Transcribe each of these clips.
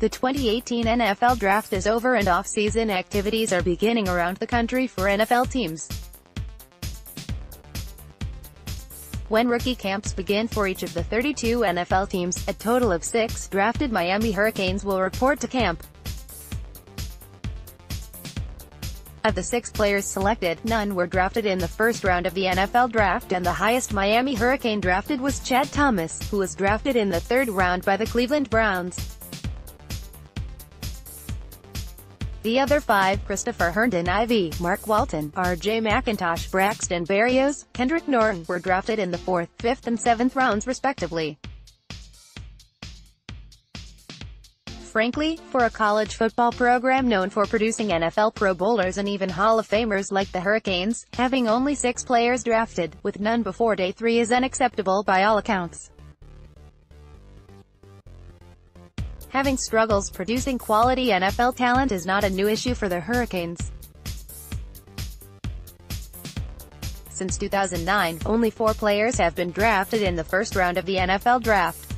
The 2018 NFL Draft is over and off-season activities are beginning around the country for NFL teams. When rookie camps begin for each of the 32 NFL teams, a total of 6 drafted Miami Hurricanes will report to camp. Of the 6 players selected, none were drafted in the first round of the NFL Draft, and the highest Miami Hurricane drafted was Chad Thomas, who was drafted in the 3rd round by the Cleveland Browns. The other 5, Christopher Herndon IV, Mark Walton, R.J. McIntosh, Braxton Berrios, Kendri, were drafted in the 4th, 5th and 7th rounds respectively. Frankly, for a college football program known for producing NFL Pro Bowlers and even Hall of Famers like the Hurricanes, having only 6 players drafted, with none before day 3 is unacceptable by all accounts. Having struggles producing quality NFL talent is not a new issue for the Hurricanes. Since 2009, only 4 players have been drafted in the first round of the NFL Draft.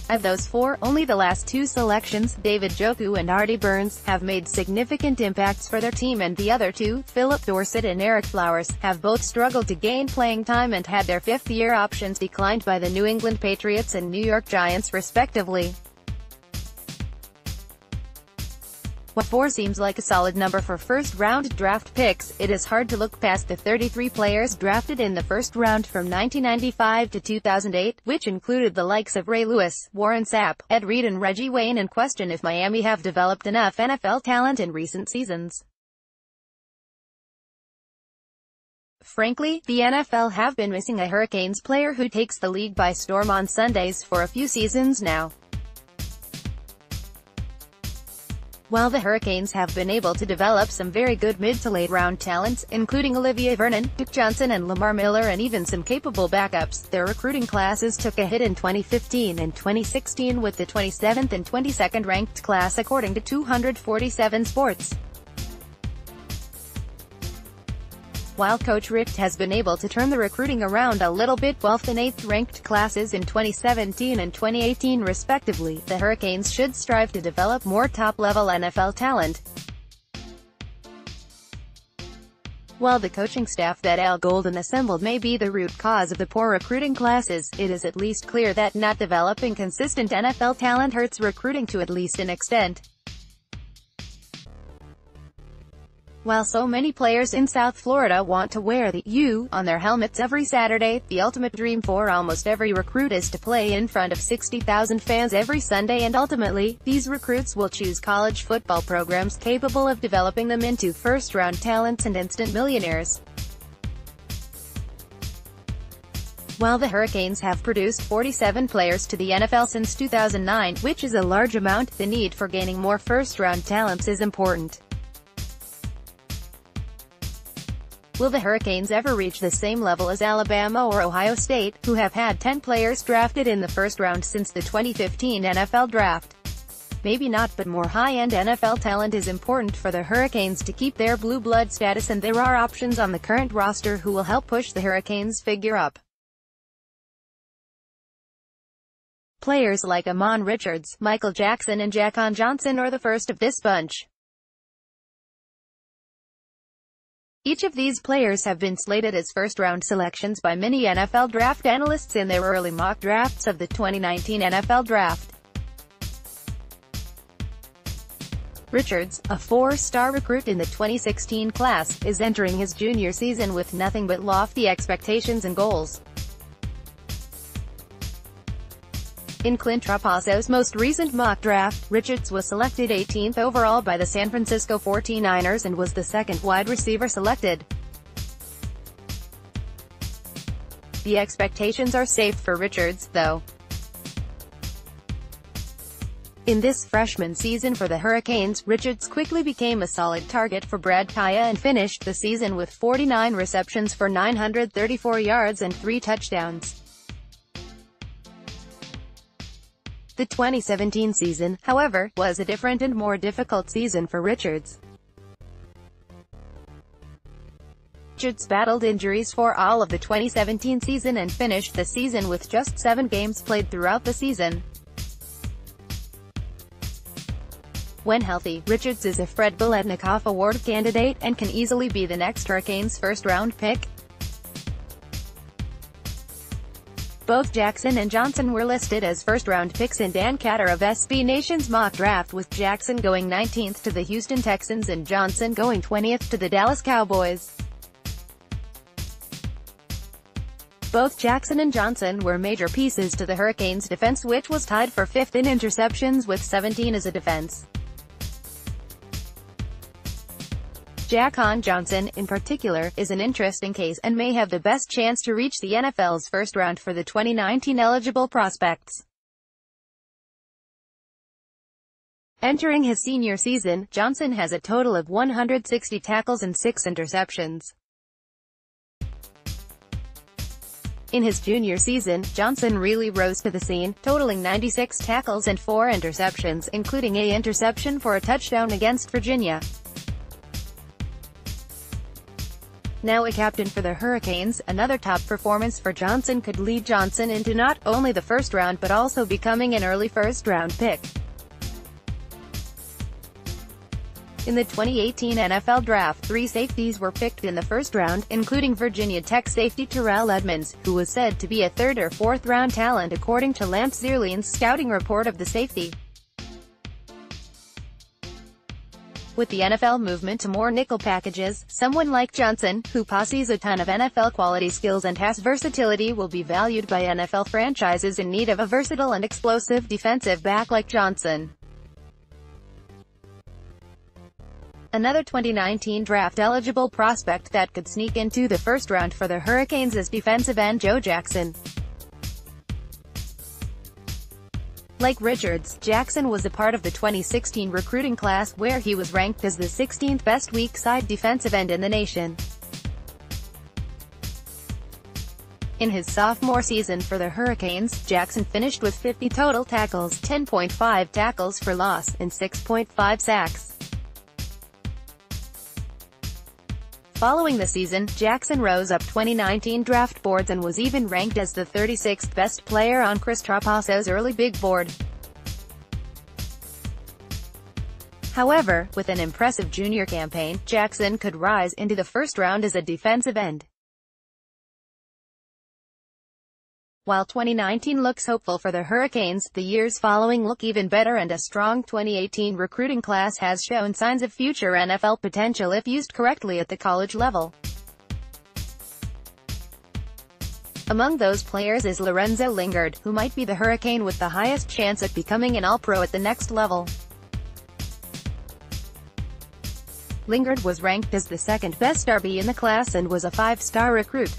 Of those 4, only the last 2 selections, David Njoku and Artie Burns, have made significant impacts for their team, and the other 2, Philip Dorsett and Eric Flowers, have both struggled to gain playing time and had their 5th-year options declined by the New England Patriots and New York Giants respectively. While 4 seems like a solid number for first-round draft picks, it is hard to look past the 33 players drafted in the first round from 1995 to 2008, which included the likes of Ray Lewis, Warren Sapp, Ed Reed and Reggie Wayne, and question if Miami have developed enough NFL talent in recent seasons. Frankly, the NFL have been missing a Hurricanes player who takes the league by storm on Sundays for a few seasons now. While the Hurricanes have been able to develop some very good mid to late round talents, including Olivier Vernon, Duke Johnson and Lamar Miller, and even some capable backups, their recruiting classes took a hit in 2015 and 2016, with the 27th and 22nd ranked class according to 247 Sports. While Coach Richt has been able to turn the recruiting around a little bit, 12th and 8th ranked classes in 2017 and 2018 respectively, the Hurricanes should strive to develop more top-level NFL talent. While the coaching staff that Al Golden assembled may be the root cause of the poor recruiting classes, it is at least clear that not developing consistent NFL talent hurts recruiting to at least an extent. While so many players in South Florida want to wear the U on their helmets every Saturday, the ultimate dream for almost every recruit is to play in front of 60,000 fans every Sunday, and ultimately, these recruits will choose college football programs capable of developing them into first-round talents and instant millionaires. While the Hurricanes have produced 47 players to the NFL since 2009, which is a large amount, the need for gaining more first-round talents is important. Will the Hurricanes ever reach the same level as Alabama or Ohio State, who have had 10 players drafted in the first round since the 2015 NFL Draft? Maybe not, but more high-end NFL talent is important for the Hurricanes to keep their blue blood status, and there are options on the current roster who will help push the Hurricanes' figure up. Players like Amon Richards, Michael Jackson and Jaquan Johnson are the first of this bunch. Each of these players have been slated as first-round selections by many NFL draft analysts in their early mock drafts of the 2019 NFL Draft. Richards, a 4-star recruit in the 2016 class, is entering his junior season with nothing but lofty expectations and goals. In Clint Trapaso's most recent mock draft, Richards was selected 18th overall by the San Francisco 49ers and was the 2nd wide receiver selected. The expectations are safe for Richards, though. In this freshman season for the Hurricanes, Richards quickly became a solid target for Brad Kaaya and finished the season with 49 receptions for 934 yards and 3 touchdowns. The 2017 season, however, was a different and more difficult season for Richards. Richards battled injuries for all of the 2017 season and finished the season with just 7 games played throughout the season. When healthy, Richards is a Fred Biletnikoff Award candidate, and can easily be the next Hurricanes first-round pick. Both Jackson and Johnson were listed as first-round picks in Dan Catter of SB Nation's mock draft, with Jackson going 19th to the Houston Texans and Johnson going 20th to the Dallas Cowboys. Both Jackson and Johnson were major pieces to the Hurricanes' defense, which was tied for 5th in interceptions with 17 as a defense. Jackon Johnson, in particular, is an interesting case, and may have the best chance to reach the NFL's first round for the 2019 eligible prospects. Entering his senior season, Johnson has a total of 160 tackles and 6 interceptions. In his junior season, Johnson really rose to the scene, totaling 96 tackles and 4 interceptions, including an interception for a touchdown against Virginia. Now a captain for the Hurricanes, another top performance for Johnson could lead Johnson into not only the first round but also becoming an early first-round pick. In the 2018 NFL Draft, 3 safeties were picked in the first round, including Virginia Tech safety Terrell Edmonds, who was said to be a 3rd or 4th round talent according to Lance Zierlein's scouting report of the safety. With the NFL movement to more nickel packages, someone like Johnson, who possesses a ton of NFL quality skills and has versatility, will be valued by NFL franchises in need of a versatile and explosive defensive back like Johnson. Another 2019 draft-eligible prospect that could sneak into the first round for the Hurricanes is defensive end Joe Jackson. Like Richards, Jackson was a part of the 2016 recruiting class, where he was ranked as the 16th best weak side defensive end in the nation. In his sophomore season for the Hurricanes, Jackson finished with 50 total tackles, 10.5 tackles for loss, and 6.5 sacks. Following the season, Jackson rose up 2019 draft boards and was even ranked as the 36th best player on Chris Trapasso's early big board. However, with an impressive junior campaign, Jackson could rise into the first round as a defensive end. While 2019 looks hopeful for the Hurricanes, the years following look even better, and a strong 2018 recruiting class has shown signs of future NFL potential if used correctly at the college level. Among those players is Lorenzo Lingard, who might be the Hurricane with the highest chance at becoming an All-Pro at the next level. Lingard was ranked as the 2nd best RB in the class and was a 5-star recruit.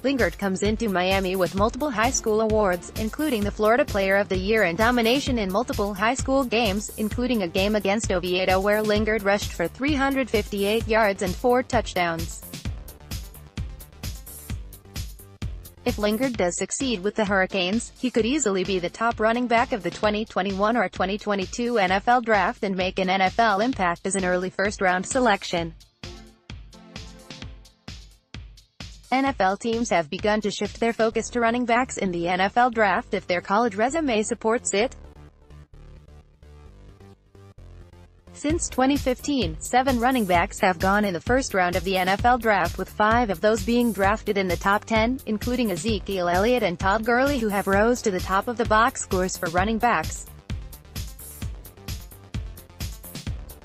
Lingard comes into Miami with multiple high school awards, including the Florida Player of the Year and domination in multiple high school games, including a game against Oviedo where Lingard rushed for 358 yards and 4 touchdowns. If Lingard does succeed with the Hurricanes, he could easily be the top running back of the 2021 or 2022 NFL Draft and make an NFL impact as an early first-round selection. NFL teams have begun to shift their focus to running backs in the NFL Draft if their college resume supports it. Since 2015, 7 running backs have gone in the first round of the NFL Draft, with 5 of those being drafted in the top 10, including Ezekiel Elliott and Todd Gurley, who have rose to the top of the box scores for running backs.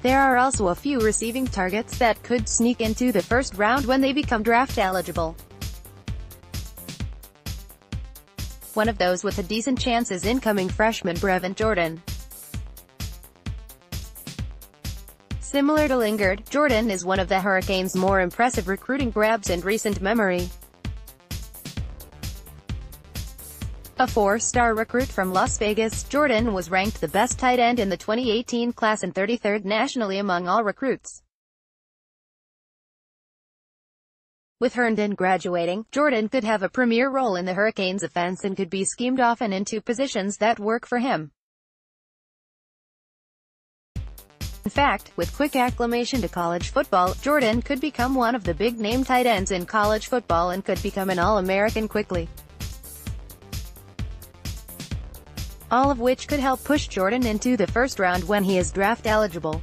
There are also a few receiving targets that could sneak into the first round when they become draft eligible. One of those with a decent chance is incoming freshman Brevin Jordan. Similar to Lingard, Jordan is one of the Hurricanes' more impressive recruiting grabs in recent memory. A 4-star recruit from Las Vegas, Jordan was ranked the best tight end in the 2018 class and 33rd nationally among all recruits. With Herndon graduating, Jordan could have a premier role in the Hurricanes' offense and could be schemed often into positions that work for him. In fact, with quick acclimation to college football, Jordan could become one of the big-name tight ends in college football and could become an All-American quickly. All of which could help push Jordan into the first round when he is draft eligible.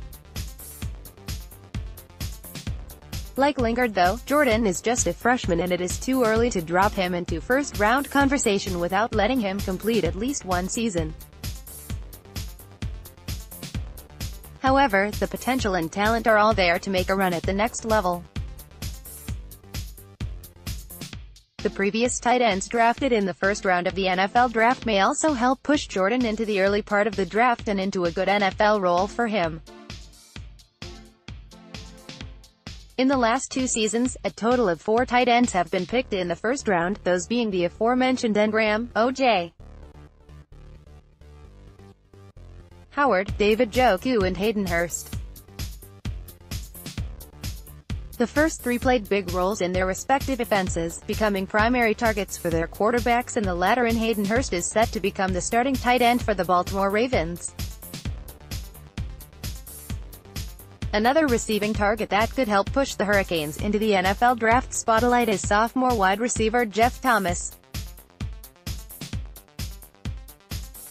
Like Lingard though, Jordan is just a freshman and it is too early to drop him into first-round conversation without letting him complete at least one season. However, the potential and talent are all there to make a run at the next level. The previous tight ends drafted in the first round of the NFL draft may also help push Jordan into the early part of the draft and into a good NFL role for him. In the last 2 seasons, a total of 4 tight ends have been picked in the first round, those being the aforementioned Graham, O.J. Howard, David Njoku and Hayden Hurst. The first 3 played big roles in their respective offenses, becoming primary targets for their quarterbacks, and the latter in Hayden Hurst is set to become the starting tight end for the Baltimore Ravens. Another receiving target that could help push the Hurricanes into the NFL draft spotlight is sophomore wide receiver Jeff Thomas.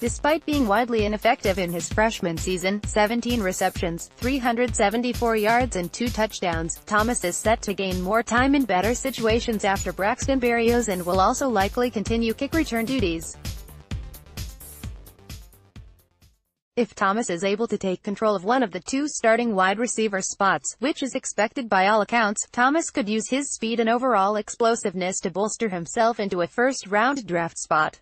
Despite being widely ineffective in his freshman season, 17 receptions, 374 yards and 2 touchdowns, Thomas is set to gain more time in better situations after Braxton Berrios and will also likely continue kick return duties. If Thomas is able to take control of one of the 2 starting wide receiver spots, which is expected by all accounts, Thomas could use his speed and overall explosiveness to bolster himself into a first-round draft spot.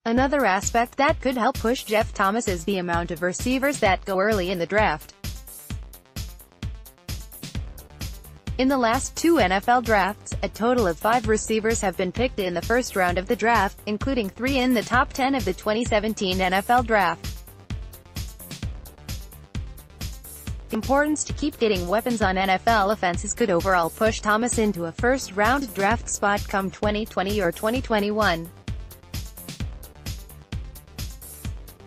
Another aspect that could help push Jeff Thomas is the amount of receivers that go early in the draft. In the last 2 NFL drafts, a total of 5 receivers have been picked in the first round of the draft, including 3 in the top 10 of the 2017 NFL Draft. Importance to keep getting weapons on NFL offenses could overall push Thomas into a first-round draft spot come 2020 or 2021.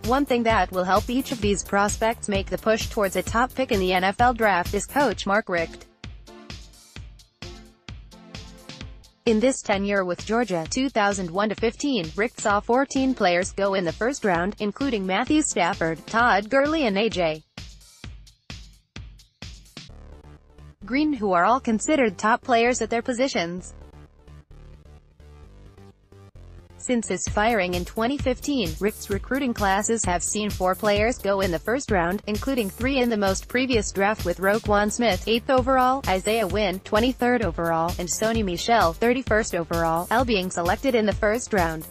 One thing that will help each of these prospects make the push towards a top pick in the NFL Draft is coach Mark Richt. In this tenure with Georgia 2001-15, Richt saw 14 players go in the first round, including Matthew Stafford, Todd Gurley and A.J. Green, who are all considered top players at their positions. Since his firing in 2015, Richt's recruiting classes have seen 4 players go in the first round, including 3 in the most previous draft, with Roquan Smith, 8th overall, Isaiah Wynn, 23rd overall, and Sony Michel, 31st overall, all being selected in the first round.